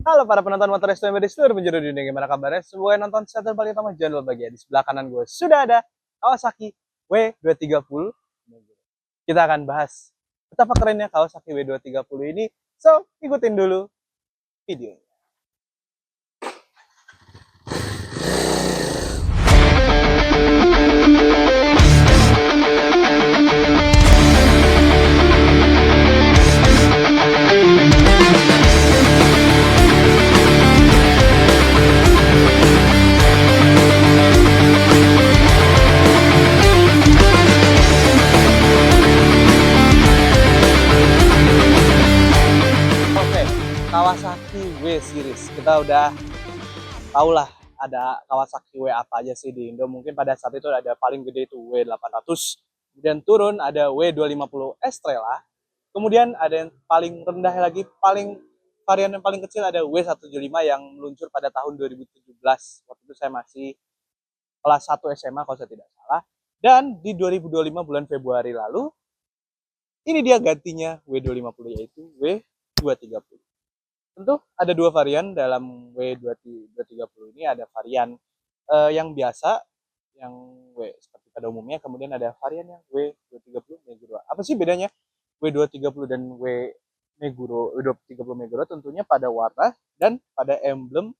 Halo para penonton motor STM di seluruh penjuru dunia, gimana kabarnya? Semoga nonton sehat dan paling utama jangan lupa bahagia. Di sebelah kanan gue sudah ada Kawasaki W230. Kita akan bahas betapa kerennya Kawasaki W230 ini. So, ikutin dulu video. Oke, Kawasaki W series. Kita udah tahu lah ada Kawasaki W apa aja sih di Indo. Mungkin pada saat itu ada paling gede itu W800. Kemudian turun ada W250 Estrella. Kemudian ada yang paling rendah lagi, varian yang paling kecil ada W175 yang meluncur pada tahun 2017. Waktu itu saya masih kelas 1 SMA kalau saya tidak salah. Dan di 2025 bulan Februari lalu, ini dia gantinya W250 yaitu W230. Tentu ada dua varian dalam W230 ini, ada varian yang biasa, yang W seperti pada umumnya, kemudian ada varian yang W230 Meguro. Apa sih bedanya W230 dan W230 Meguro? Tentunya pada warna dan pada emblem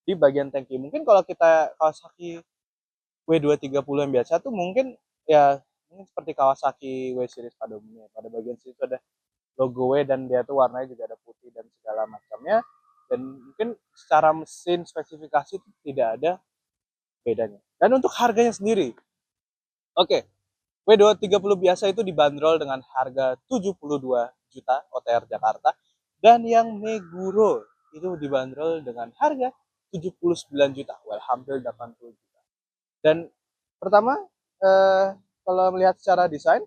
di bagian tangki. Mungkin kalau kita Kawasaki W230 yang biasa tuh mungkin ya mungkin seperti Kawasaki W series pada umumnya. Pada bagian situ ada logo W dan dia tuh warnanya juga ada putih dan segala macamnya, dan mungkin secara mesin spesifikasi itu tidak ada bedanya. Dan untuk harganya sendiri, oke, W230 biasa itu dibanderol dengan harga 72 juta OTR Jakarta, dan yang Meguro itu dibanderol dengan harga 79 juta, well hampir 80 juta. Dan pertama, kalau melihat secara desain,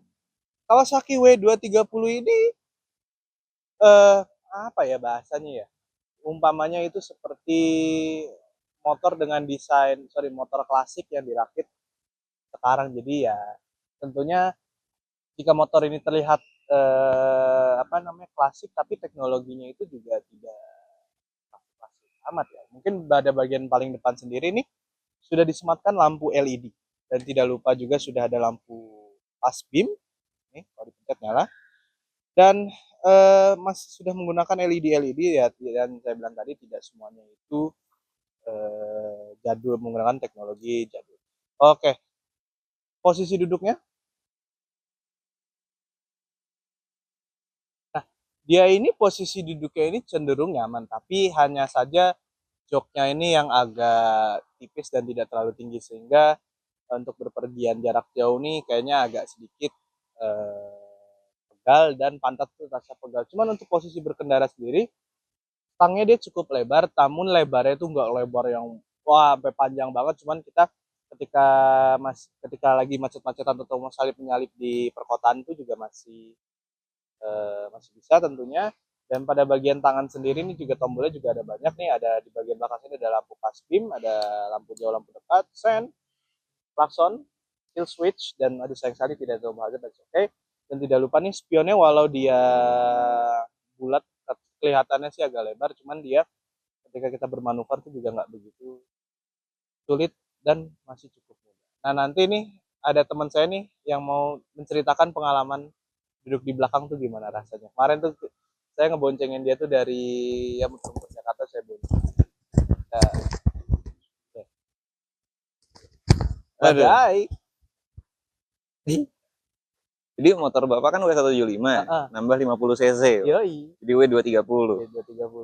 Kawasaki W230 ini eh, apa ya bahasanya ya? Umpamanya itu seperti motor klasik yang dirakit sekarang. Jadi ya tentunya jika motor ini terlihat apa namanya klasik, tapi teknologinya itu juga tidak klasik amat ya. Mungkin pada bagian paling depan sendiri nih sudah disematkan lampu LED, dan tidak lupa juga sudah ada lampu pas beam nih kalau dipencet nyala, dan masih sudah menggunakan LED ya, dan saya bilang tadi tidak semuanya itu jadul, menggunakan teknologi jadul. Oke, posisi duduknya. Nah, dia ini posisi duduknya ini cenderung nyaman, tapi hanya saja joknya ini yang agak tipis dan tidak terlalu tinggi, sehingga untuk berpergian jarak jauh nih kayaknya agak sedikit pegal, dan pantat tuh rasa pegal. Cuman untuk posisi berkendara sendiri, stangnya dia cukup lebar, namun lebarnya itu nggak lebar yang wah sampai panjang banget. Cuman kita ketika ketika lagi macet-macetan atau mau salip menyalip di perkotaan itu juga masih bisa tentunya. Dan pada bagian tangan sendiri ini juga tombolnya juga ada banyak nih, ada di bagian belakang sini ada lampu pas beam, ada lampu jauh, lampu dekat, sen, klakson, kill switch, dan ada sayang sekali tidak ada hazard, dan oke. Dan tidak lupa nih spionnya, walau dia bulat kelihatannya sih agak lebar, cuman dia ketika kita bermanuver tuh juga nggak begitu sulit dan masih cukup mudah. Nah nanti nih ada teman saya nih yang mau menceritakan pengalaman duduk di belakang tuh gimana rasanya. Kemarin tuh saya ngeboncengin dia tuh dari ya muter-muter Jakarta, saya bonceng. Nah, Aduh. badai. Jadi motor Bapak kan W175, nambah 50 cc. Yoi. Jadi W230. W230.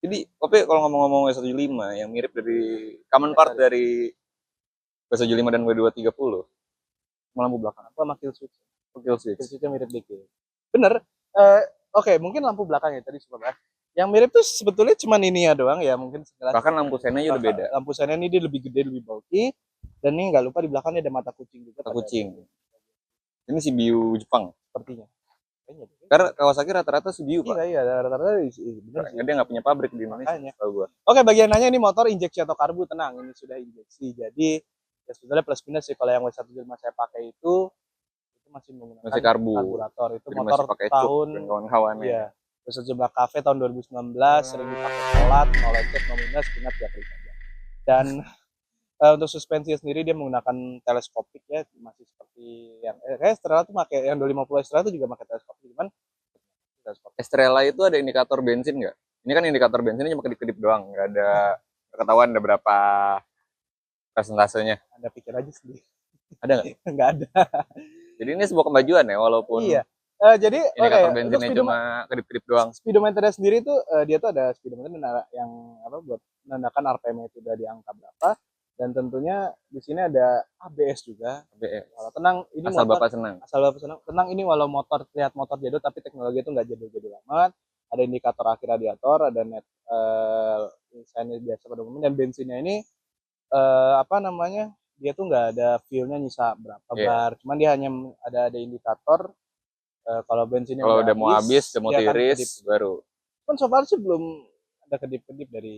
Jadi, Oke, kalau ngomong-ngomong W175 yang mirip dari common part dari W175 dan W230, lampu belakang Apa sama kill switch? kill Kill switch. switchnya mirip dikit. Bener. Oke, mungkin lampu belakangnya tadi super bahas. Yang mirip tuh sebetulnya cuma ini ya doang ya, mungkin sekelas. Bahkan lampu sennya udah beda. Lampu senya ini dia lebih gede, lebih bulky, dan ini nggak lupa di belakangnya ada mata kucing juga. Mata kucing. Ini CBU Jepang. Sepertinya. Karena Kawasaki rata-rata CBU, Pak. Iya, rata-rata bener sih. Dia nggak punya pabrik di Indonesia. Gua. Oke, bagian nanya ini motor injeksi atau karbu, tenang, ini sudah injeksi. Jadi ya sebetulnya plus minus sih, kalau yang W175 saya pakai itu masih menggunakan masih karbu. karburator. Itu jadi motor masih pakai tahun dan kawan-kawannya. Iya. Sejumlah kafe tahun 2019 sering dipakai sholat, mau lecet, mau minus, ingat ya klik aja. Dan untuk suspensi sendiri dia menggunakan teleskopik ya, masih seperti yang kayak Estrella tuh pakai yang 250 Estrella tuh juga pakai teleskopik, cuman teleskopik. Estrella itu ada indikator bensin nggak? Ini kan indikator bensinnya cuma kedip-kedip doang, nggak ada ketahuan ada berapa presentasenya. Anda pikir aja sendiri. Ada nggak? Nggak ada. Jadi ini sebuah kemajuan ya, walaupun Iya. Jadi indikator untuk bensinnya cuma kedip-kedip doang. speedometer sendiri tuh dia tuh ada speedometer yang apa buat menandakan RPM itu udah di angka berapa, dan tentunya di sini ada ABS juga. ABS. Kalau tenang ini Asal motor, Bapak senang. asal Bapak senang. Tenang ini walau motor terlihat motor jadul tapi teknologi itu nggak jadul-jadul amat. Ada indikator aki radiator, ada net misalnya biasa pada umumnya, dan bensinnya ini apa namanya? Dia tuh nggak ada fuelnya nyisa berapa bar, cuman dia hanya ada indikator kalau bensinnya Kalau udah mau habis, habis, udah mau dia akan tiris, kedip. baru. Cuman so far sih belum ada kedip-kedip dari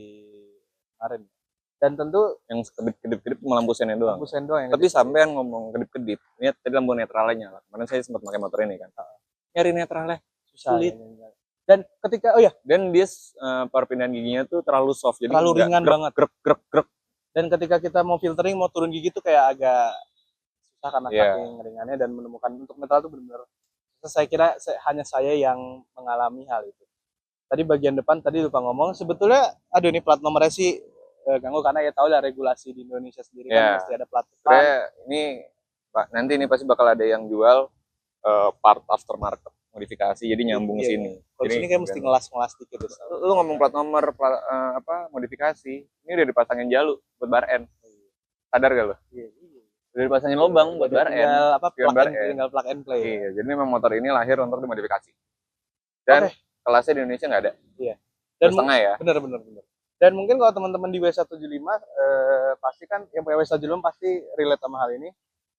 kemarin. Dan tentu Yang kedip-kedip cuma lampu sennya doang. lampu sen doang yang Tapi kedip. sampean ngomong kedip-kedip, ini tadi lampu netralnya nyala. Kemarin saya sempat pakai motor ini kan. Nyari netralnya Susah sulit. ya. Dan ketika Dan dia perpindahan giginya tuh terlalu soft, jadi terlalu nggak ringan banget. grek. Dan ketika kita mau filtering, mau turun gigi tuh kayak agak susah karena Iya. saking ringannya, dan menemukan untuk netral tuh benar-benar saya kira hanya saya yang mengalami hal itu. Tadi bagian depan tadi lupa ngomong, sebetulnya aduh ini plat nomornya sih ganggu karena ya tahu lah regulasi di Indonesia sendiri kan Ya. mesti ada plat depan. Sebenarnya ini Pak, nanti ini pasti bakal ada yang jual part aftermarket modifikasi, jadi nyambung Iya, sini. kalau Jadi sini kayak mesti ngelas dikit ya. lu ngomong plat nomor apa modifikasi, ini udah dipasangin jalu buat bar N. Sadar gak lu? Iya. Udah dipasangin lubang buat bar N. Tinggal apa Pion plug bar and, N. tinggal plug and play. Iya, jadi memang motor ini lahir untuk dimodifikasi. Dan kelasnya di Indonesia nggak ada. Iya. Dan setengah ya. Bener. Dan mungkin kalau teman-teman di W175 pasti kan yang punya W175 pasti relate sama hal ini.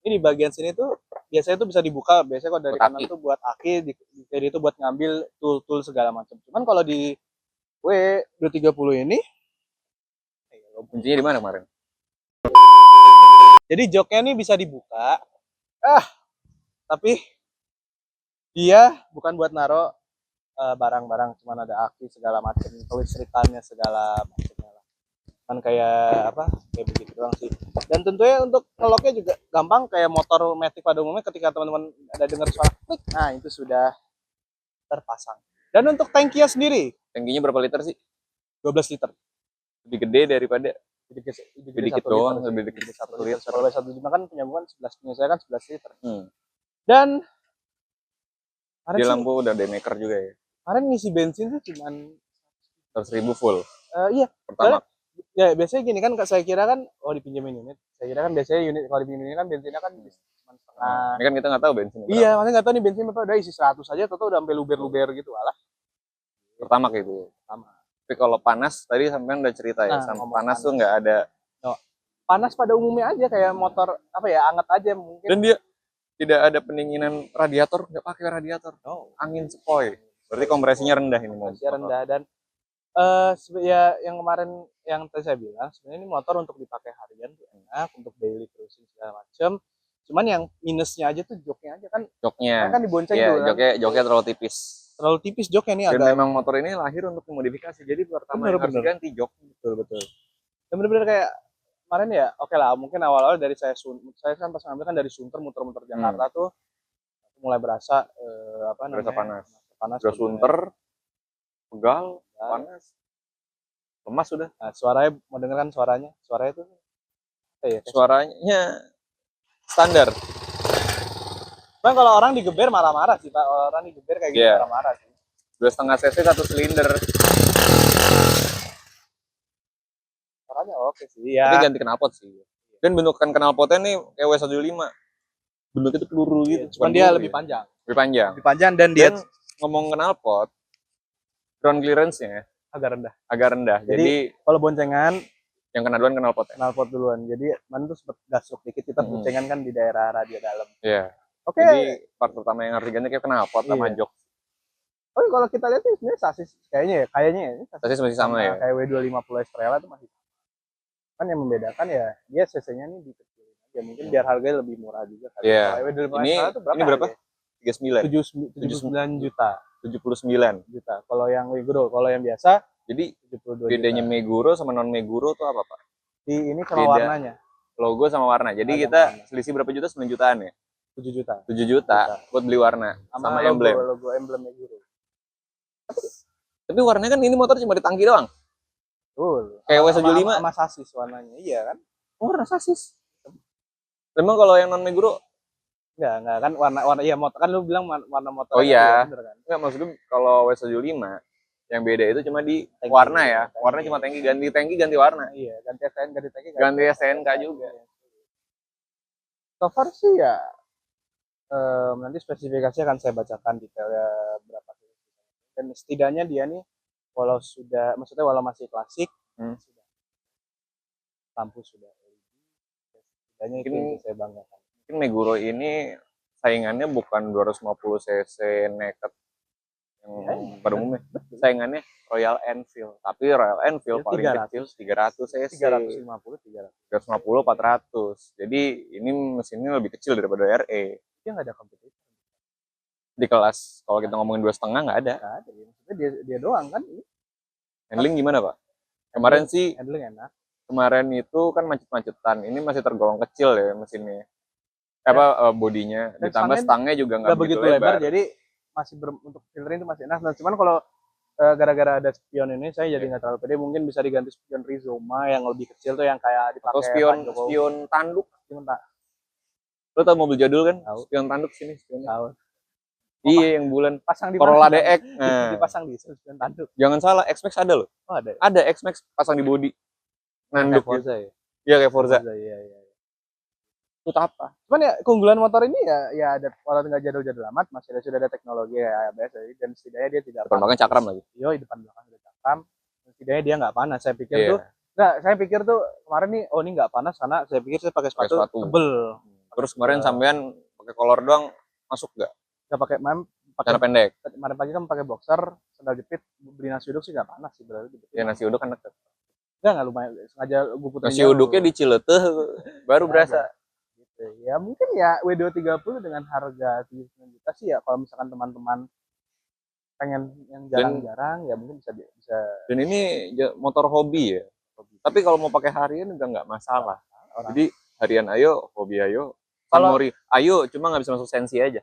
Ini di bagian sini tuh biasanya tuh bisa dibuka, biasanya kalau dari Buat kanan aki. tuh buat aki, di kiri itu buat ngambil tool segala macam. Cuman kalau di W230 ini Kuncinya di mana kemarin? jadi joknya ini bisa dibuka. Tapi dia bukan buat naro barang-barang, cuman ada aki segala macam, kelistrikannya segala macamnya lah. Kan kayak apa? Kayak begitu doang sih. Dan tentunya untuk ngeloknya juga gampang kayak motor Matic pada umumnya, ketika teman-teman ada dengar suara klik, nah itu sudah terpasang. Dan untuk tangkinya sendiri, Tangkinya berapa liter sih? 12 liter. Lebih gede daripada Lebih dikit doang, lebih dikit 1 liter. Kalau W175 kan penyambungan 11, punya saya kan 11 liter. Dan dia lampu udah demaker juga ya. Kemarin ngisi bensin tuh cuman 100.000 full. Iya. Pertama. Ya biasanya gini kan, saya kira kan dipinjemin unit. Saya kira kan biasanya unit kalau dipinjemin unit kan bensinnya kan cuma setengah. Ini kan kita nggak tahu bensin. Iya, makanya nggak tahu nih bensin berapa, udah isi 100 aja, atau udah sampai luber-luber gitu alah. Pertama kayak gitu. Sama. Tapi kalau panas tadi sampean udah cerita ya, sama panas tuh nggak ada. Panas pada umumnya aja kayak motor apa ya, anget aja mungkin. Dan dia tidak ada pendinginan radiator, nggak pakai radiator. Angin sepoi. Berarti kompresinya rendah ini motor. Kompresinya rendah. Dan ya yang kemarin yang tadi saya bilang, sebenarnya ini motor untuk dipakai harian tuh enak, untuk daily cruising segala macam. Cuman yang minusnya aja tuh joknya aja kan. Joknya. Kan dibonceng ya, dulu kan. Joknya terlalu tipis. Terlalu tipis joknya nih. Dan memang motor ini lahir untuk dimodifikasi. Jadi pertama yang harus diganti jok. Betul. Dan bener-bener kayak kemarin ya, oke lah, mungkin awal-awal dari saya kan pas ngambil kan dari Sunter, muter-muter Jakarta tuh mulai berasa panas. Udah Sunter, pegal, panas, lemas sudah. Nah, suaranya mau denger kan suaranya tuh suaranya standar. Cuman kalau orang digeber marah-marah sih Pak, orang digeber kayak gitu marah-marah sih. 2,5 cc 1 silinder. Suaranya oke sih ya. Tapi ganti knalpot sih. Dan bentukan knalpotnya nih kayak W175. Bentuknya itu peluru gitu. Cuman dia lebih panjang. Lebih panjang dan dia ngomong knalpot, ground clearance-nya agak rendah. Jadi kalau boncengan yang kena duluan knalpot duluan. Jadi mana tuh sempet gasuk dikit, kita boncengan kan di daerah radio dalam. Iya. Oke. Jadi part pertama yang harus diganti kayak knalpot sama jok. Oh, kalau kita lihat sih sebenarnya sasis kayaknya ya. Sasis masih sama ya. Kayak W250 Estrella itu masih. Kan yang membedakan ya dia cc-nya nih dikecilin aja, mungkin biar harganya lebih murah juga kan. Iya. W250 Estrella itu berapa? Ini berapa? 79 juta. 79 juta. Kalau yang Meguro, kalau yang biasa Jadi 72 bedanya juta. Meguro sama non Meguro tuh apa Pak? Di ini sama Beda warnanya logo sama warna. Jadi sama kita warna. selisih berapa juta? 9 jutaan ya? 7 juta 7 juta buat beli warna sama logo emblem. emblem Meguro. Tapi warnanya kan ini motor cuma di tangki doang. Betul. Kayak sama, W75. sama sasis warnanya. Iya kan? Oh, warna sasis. Memang kalau yang non Meguro Enggak kan warna iya motor kan lu bilang warna motor. oh iya. Bener kan? Enggak maksudnya kalau W75 yang beda itu cuma di Tangki, warna ya. tangki. Warna cuma tangki ganti warna. Iya, ganti STNK ganti tangki. Ganti STNK juga. So far sih ya nanti spesifikasi akan saya bacakan detailnya berapa sih. Dan setidaknya dia nih walau masih klasik, sudah lampu sudah LED. Setidaknya itu yang saya banggakan. Mungkin Meguro ini saingannya bukan 250 cc naked yang pada umumnya. Saingannya Royal Enfield. Tapi Royal Enfield paling kecil 300 cc. 350 400. Jadi ini mesinnya lebih kecil daripada RE. Dia nggak ada kompetisi. Di kelas kalau kita ngomongin 2,5 nggak ada. Nggak ada. Maksudnya dia doang kan. Handling gimana Pak? Kemarin sih handling enak. Kemarin itu kan macet-macetan. Ini masih tergolong kecil ya mesinnya. Bodinya. Ditambah stangnya juga nggak begitu lebar. Jadi masih untuk filtering itu masih enak. Nah, cuman kalau gara-gara ada spion ini saya jadi nggak terlalu pede. Mungkin bisa diganti spion Rizoma yang lebih kecil tuh yang kayak dipakai atau spion tanduk. Lo tau mobil jadul kan? Tahu. Spion tanduk sini. Tahu. Iya yang bulan pasang di Corolla DX. Nah. Dipasang di spion tanduk. Jangan salah, X-Max ada loh. Oh, ada. Ada X-Max pasang di bodi. Nanduk kayak Forza ya. Iya kayak Forza. Iya. Itu apa? Cuman ya keunggulan motor ini ya ada walau nggak jadul-jadul amat masih sudah ada teknologi ya ABS dan setidaknya dia tidak depan belakang cakram lagi. Yo depan belakang udah cakram. Setidaknya dia nggak panas. Saya pikir tuh kemarin nih ini nggak panas karena saya pikir saya pakai sepatu tebel. Terus kemarin sampean pakai kolor doang masuk nggak? Nggak pakai celana pendek. Kemarin pagi kan pakai boxer, sandal jepit, beli nasi uduk sih nggak panas sih berarti. Ya nasi uduk kan deket. Nggak lumayan sengaja gue puterin. Nasi uduknya di Cileteh baru berasa. Gitu. Ya mungkin ya W230 dengan harga 79 juta sih ya kalau misalkan teman-teman pengen yang jarang-jarang ya mungkin bisa. Dan ini motor hobi ya. Tapi kalau mau pakai harian juga nggak masalah. Jadi harian ayo, hobi ayo. Mori ayo, cuma nggak bisa masuk sensi aja.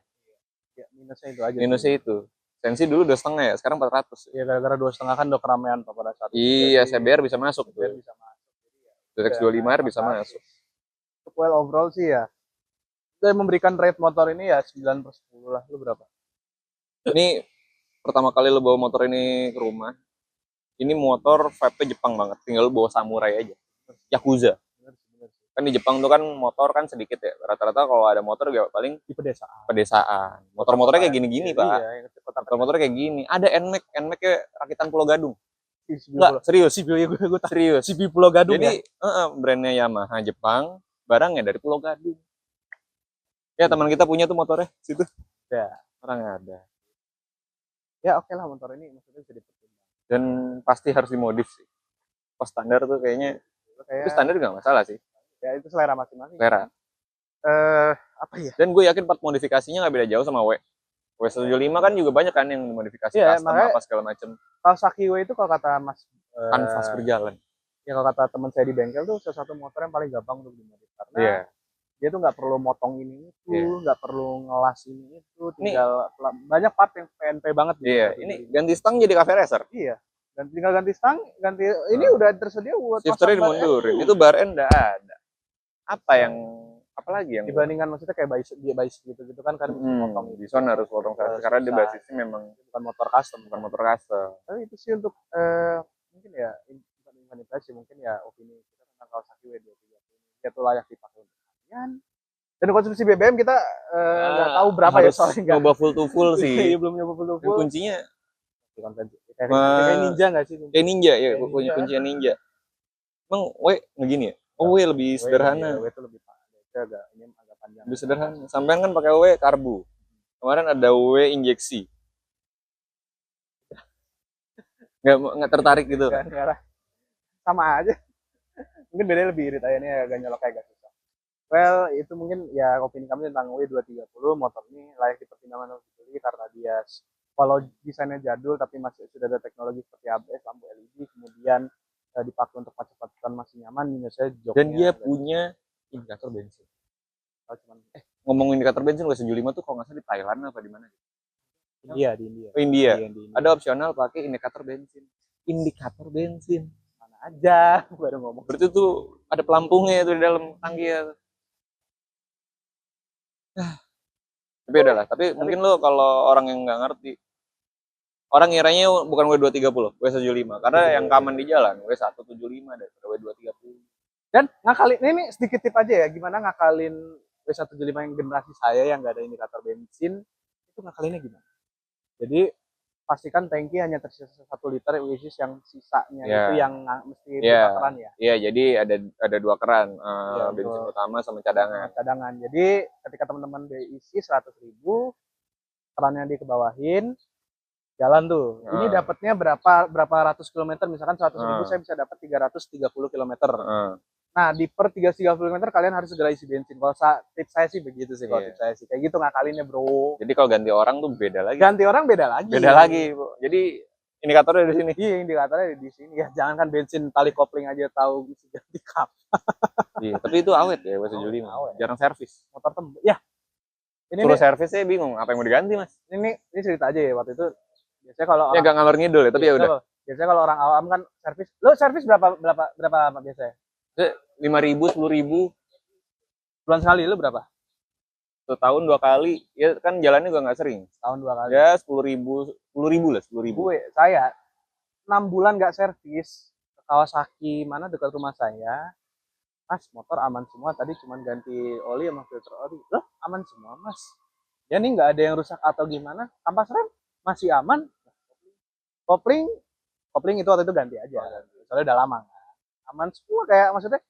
Ya, minusnya itu aja. Minusnya itu. Sensi dulu 2,5 ya, sekarang 400. Iya, gara-gara 2,5 kan udah keramaian pada saat itu. Iya, CBR bisa masuk. CBR bisa masuk. DX 25R bisa masuk. Well overall sih ya. Saya memberikan rate motor ini ya 9/10 lah. Lu berapa? Ini pertama kali lo bawa motor ini ke rumah. Ini motor vibe-nya Jepang banget. Tinggal lo bawa samurai aja. Yakuza. Kan di Jepang tuh kan motor kan sedikit ya. Rata-rata kalau ada motor ya paling di pedesaan. Motor-motornya kayak gini-gini, Pak. Iya, motor-motornya kayak gini. Ada NMAX-nya rakitan Pulau Gadung. Enggak, serius. Serius. CB Pulau Gadung. Jadi, brandnya Yamaha Jepang, barangnya dari Pulau Gadung. Ya, teman kita punya tuh motornya situ. Ya, orang ada. Ya, oke lah motor ini maksudnya bisa dipertimbangkan. Dan pasti harus dimodif sih. Pas standar tuh kayaknya itu standar juga nggak masalah sih. Ya itu selera masing-masing. Selera. Apa ya? Dan gue yakin part modifikasinya nggak beda jauh sama W175 kan juga banyak kan yang dimodifikasi custom apa segala macam. Kawasaki W itu kalau kata Mas kanvas berjalan. Ya kalau kata teman saya di bengkel tuh salah satu motor yang paling gampang untuk dimodifikasi karena dia tuh nggak perlu motong ini itu, nggak perlu ngelas ini itu, tinggal banyak part yang PNP banget. Iya. Ini ganti stang jadi cafe racer. Iya. Dan tinggal ganti stang, ini udah tersedia buat shifter dimundurin. Itu bar end udah ada. Apalagi yang dibandingkan maksudnya kayak base gitu kan motong Bison harus potong karena dia basisnya memang bukan motor custom. Tapi itu sih untuk mungkin ya bukan impresi mungkin ya opini kita tentang Kawasaki W230 dia tuh layak dipakai untuk kalian. Dan konsumsi BBM kita nggak tahu berapa ya soalnya coba full to full sih. Belum nyoba full to full. Kuncinya kayak ninja nggak sih? Kayak ninja ya, kuncinya ninja. Emang begini ya? Lebih sederhana. W itu lebih agak panjang. Lebih sederhana. Sampean kan pakai karbu. Kemarin ada injeksi. Nggak tertarik gitu. Nggak, sama aja. Mungkin bedanya lebih irit aja nih agak nyolok kayak agak susah. Well, itu mungkin ya opini kami tentang W230 motor ini layak dipertimbangkan untuk dibeli karena dia walau desainnya jadul tapi masih sudah ada teknologi seperti ABS, lampu LED, kemudian dipakai untuk pacet-pacetan masih nyaman, minusnya joknya. Dan dia punya indikator bensin. Ngomong indikator bensin, W75 tuh kalau nggak salah di Thailand apa di mana? India, di India. Oh, India. Di India. Ada opsional pakai indikator bensin. Indikator bensin. Mana aja, baru ngomong. Berarti tuh ada pelampungnya itu di dalam tangki ya. Tapi udahlah, tapi mungkin lo kalau orang yang nggak ngerti, orang ngiranya bukan W230, W175. Karena yang common di jalan W175 daripada W230. Dan ngakalin, ini sedikit tip aja ya, gimana ngakalin W175 yang generasi saya yang nggak ada indikator bensin, itu ngakalinnya gimana? Jadi pastikan tangki hanya tersisa 1 liter, which is yang sisanya itu yang mesti buka keran ya. Iya, jadi ada 2 keran, bensin utama sama cadangan. Jadi ketika teman-teman isi 100.000, kerannya dikebawahin, jalan tuh. Ini dapatnya berapa ratus kilometer, misalkan 100.000 saya bisa dapat 330 kilometer. Nah, di per 330 km kalian harus segera isi bensin. Kalau tips saya sih begitu sih, kalau tips saya sih. Kayak gitu ngakalinnya, bro. Jadi kalau ganti orang tuh beda lagi. Ganti orang beda lagi. Beda lagi, Bu. Jadi indikatornya di sini. Iya, indikatornya di sini. Ya, jangan kan bensin tali kopling aja tahu bisa ganti kap. Iya, tapi itu awet ya, W175. Jarang servis. Motor tembus. Ya. Ini suruh servis saya bingung, apa yang mau diganti, Mas? Ini cerita aja ya, waktu itu biasanya kalau orang, agak ngalor ngidul ya, tapi ya udah. Biasanya kalau orang awam kan servis. Lo servis berapa lama biasanya? 5.000, 10.000 bulan sekali. Lu berapa? Setahun 2 kali. Ya kan jalannya juga nggak sering. Setahun 2 kali. Ya 10.000 lah, 10.000. Saya 6 bulan nggak servis ke Kawasaki mana dekat rumah saya. Mas, motor aman semua, tadi cuman ganti oli sama filter oli. Loh, aman semua, Mas. Ya nih nggak ada yang rusak atau gimana? Kampas rem masih aman. Kopling itu waktu itu ganti aja. Soalnya udah lama. Aman semua, kayak maksudnya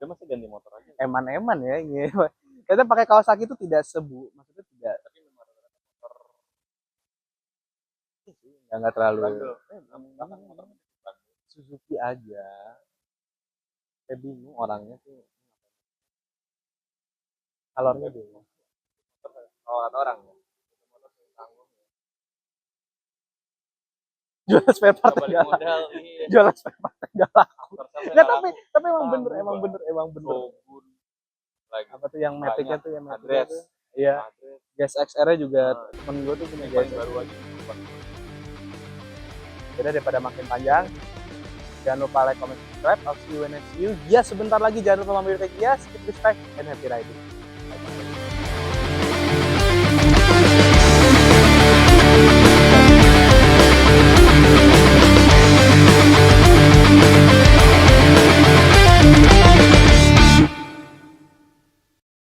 dia masih ganti motor aja. Eman ya ini. Kita pakai Kawasaki itu tidak maksudnya tidak, tapi motor nggak terlalu Suzuki aja. Saya bingung orangnya tuh. Kalornya dulu. Kalau kata orang jual spare part enggak modal, iya. Jual spare part enggak laku. Enggak, tapi emang bener. Lagi. Apa tuh yang Matic-nya tuh, yang Matic tuh. Iya. Gas XR-nya juga temen gue tuh punya gas baru aja. Jadi daripada makin panjang, jangan lupa like, comment, subscribe. I'll see you when I see you. Ya, sebentar lagi jangan lupa mampir ke Gias. Keep respect and happy riding. Bye-bye.